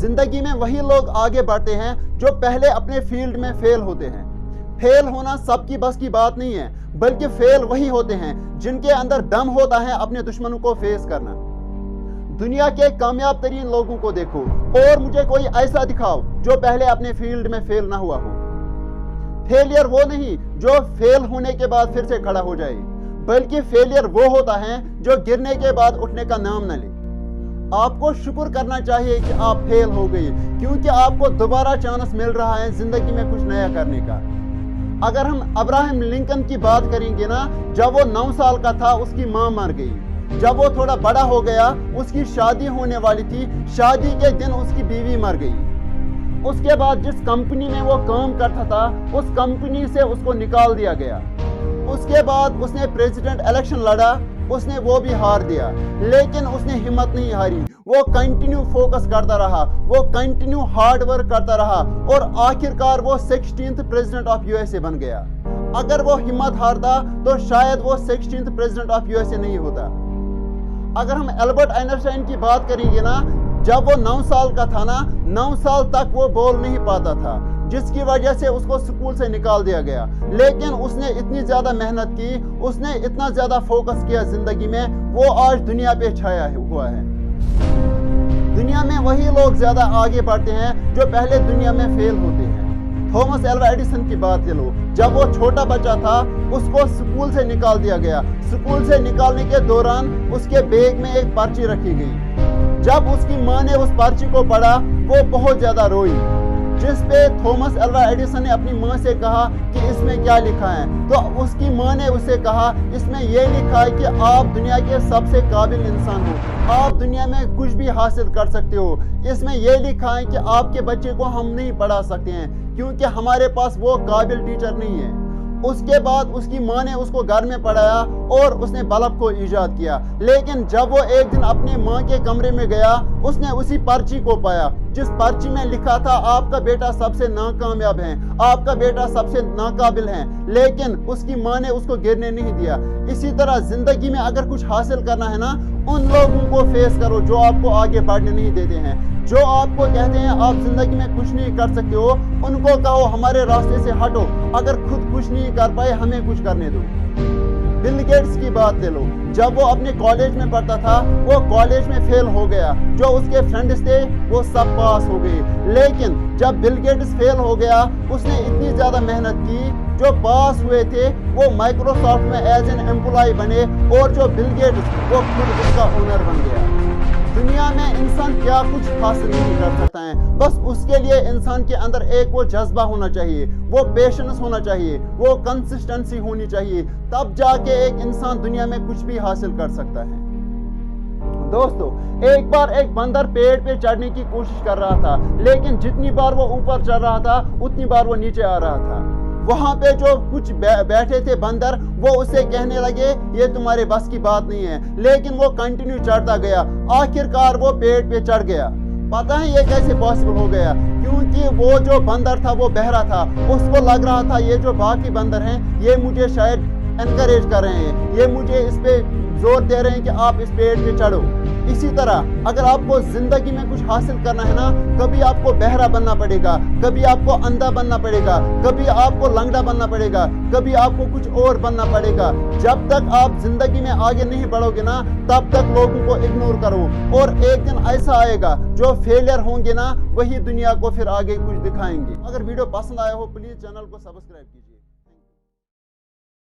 زندگی میں وہی لوگ آگے بڑھتے ہیں جو پہلے اپنے فیلڈ میں فیل ہوتے ہیں۔ فیل ہونا سب کی بس کی بات نہیں ہے، بلکہ فیل وہی ہوتے ہیں جن کے اندر دم ہوتا ہے اپنے دشمنوں کو فیس کرنا۔ دنیا کے کامیاب ترین لوگوں کو دیکھو اور مجھے کوئی ایسا دکھاؤ جو پہلے اپنے فیلڈ میں فیل نہ ہوا ہو۔ فیلئر وہ نہیں جو فیل ہونے کے بعد پھر سے کھڑا ہو جائے، بلکہ فیلئر وہ ہوتا ہے جو گرنے کے بعد اٹھنے کا نام نہ لے۔ آپ کو شکر کرنا چاہیے کہ آپ فیل ہو گئے، کیونکہ آپ کو دوبارہ چانس مل رہا ہے زندگی میں کچھ نیا کرنے کا۔ اگر ہم ابراہم لنکن کی بات کریں گے نا، جب وہ 9 سال کا تھا اس کی ماں مر گئی۔ جب وہ تھوڑا بڑا ہو گیا اس کی شادی ہونے والی تھی، شادی کے دن اس کی بیوی مر گئی۔ اس کے بعد جس کمپنی میں وہ کام کرتا تھا اس کمپنی سے اس کو نکال دیا گیا۔ اس کے بعد اس نے پریزیڈنٹ الیکشن لڑا، اس نے وہ بھی ہار دیا، لیکن اس نے ہمت نہیں ہاری۔ وہ کنٹینیو فوکس کرتا رہا، وہ کنٹینیو ہارڈ ورک کرتا رہا اور آخرکار وہ 16th پریزیڈنٹ آف USA بن گیا۔ اگر وہ ہمت ہارتا تو شاید وہ 16th پریزیڈنٹ آف USA نہیں ہوتا۔ اگر ہم البرٹ آئنسٹائن کی بات کریں گے نا، جب وہ 9 سال کا تھا نا، 9 سال تک وہ بول نہیں پاتا تھا، جس کی وجہ سے اس کو اسکول سے نکال دیا گیا۔ لیکن اس نے اتنی زیادہ محنت کی، اس نے اتنا زیادہ فوکس کیا زندگی میں، وہ آج دنیا پہ چھایا ہوا ہے۔ دنیا میں وہی لوگ زیادہ آگے بڑھتے ہیں جو پہلے دنیا میں فیل ہوتے ہیں۔ تھامس ایلوا ایڈیسن کی بات لے لو، جب وہ چھوٹا بچہ تھا اس کو اسکول سے نکال دیا گیا۔ اسکول سے نکالنے کے دوران اس کے بیگ میں ایک پرچی رکھی گئی۔ جب اس کی ماں نے اس پرچی کو پڑھا وہ بہت زیادہ روئی، جس پہ تھامس ایلوا ایڈیسن نے اپنی ماں سے کہا کہ اس میں کیا لکھا ہے؟ تو اس کی ماں نے اسے کہا اس میں یہ لکھا ہے کہ آپ دنیا کے سب سے قابل انسان ہو، آپ دنیا میں کچھ بھی حاصل کر سکتے ہو۔ اس میں یہ لکھا ہے کہ آپ کے بچے کو ہم نہیں پڑھا سکتے ہیں کیونکہ ہمارے پاس وہ قابل ٹیچر نہیں ہے۔ اس کے بعد اس کی ماں نے اس کو گھر میں پڑھایا اور اس نے بلب کو ایجاد کیا۔ لیکن جب وہ ایک دن اپنی ماں کے کمرے میں گیا اس نے اسی پرچی کو پایا جس پرچی میں لکھا تھا آپ کا بیٹا سب سے ناکامیاب ہے، آپ کا بیٹا سب سے ناقابل ہے، لیکن اس کی ماں نے اس کو گرنے نہیں دیا۔ اسی طرح زندگی میں اگر کچھ حاصل کرنا ہے نا، ان لوگوں کو فیس کرو جو آپ کو آگے بڑھنے نہیں دیتے ہیں، جو آپ کو کہتے ہیں آپ زندگی میں کچھ نہیں کر سکتے ہو، ان کو کہو ہمارے راستے سے ہٹو، اگر خود کچھ نہیں کر پائے ہمیں کچھ کرنے دو۔ بل گیٹس کی بات لے لو، جب وہ اپنے کالج میں پڑھتا تھا وہ کالج میں فیل ہو گیا، جو اس کے فرینڈز تھے وہ سب پاس ہو گئے، لیکن جب بل گیٹس فیل ہو گیا اس نے اتنی زیادہ محنت کی، جو پاس ہوئے تھے وہ مائکروسافٹ میں ایز این امپلائی بنے اور جو بل گیٹس وہ خود اس کا اونر بن گیا۔ دنیا میں انسان کیا کچھ حاصل نہیں کر سکتا ہے، بس اس کے لیے انسان کے اندر ایک وہ جذبہ ہونا چاہیے، وہ پیشنس ہونا چاہیے، وہ کنسسٹنسی ہونی چاہیے، تب جا کے ایک انسان دنیا میں کچھ بھی حاصل کر سکتا ہے۔ دوستو، ایک بار ایک بندر پیڑ پہ چڑھنے کی کوشش کر رہا تھا، لیکن جتنی بار وہ اوپر چڑھ رہا تھا اتنی بار وہ نیچے آ رہا تھا۔ وہاں پہ جو کچھ بیٹھے تھے بندر وہ اسے کہنے لگے یہ تمہارے بس کی بات نہیں ہے، لیکن وہ کنٹینیو چڑھتا گیا، آخرکار وہ پیڑ پہ چڑھ گیا۔ پتہ ہے یہ کیسے پاسبل ہو گیا؟ کیونکہ وہ جو بندر تھا وہ بہرا تھا، اس کو لگ رہا تھا یہ جو باقی بندر ہیں یہ مجھے شاید انکریج کر رہے ہیں، یہ مجھے اس پہ زور دے رہے ہیں کہ آپ اس پیڑ پہ چڑھو۔ اسی طرح اگر آپ کو زندگی میں کچھ حاصل کرنا ہے نا، کبھی آپ کو بہرا بننا پڑے گا، کبھی آپ کو اندھا بننا پڑے گا، کبھی آپ کو لنگڑا بننا پڑے گا، کبھی آپ کو کچھ اور بننا پڑے گا۔ جب تک آپ زندگی میں آگے نہیں بڑھو گے نا تب تک لوگوں کو اگنور کرو، اور ایک دن ایسا آئے گا جو فیلئر ہوں گے نا وہی دنیا کو پھر آگے کچھ دکھائیں گے۔ اگر ویڈیو پسند آیا ہو پلیز چینل کو سبسکرائب کیجیے۔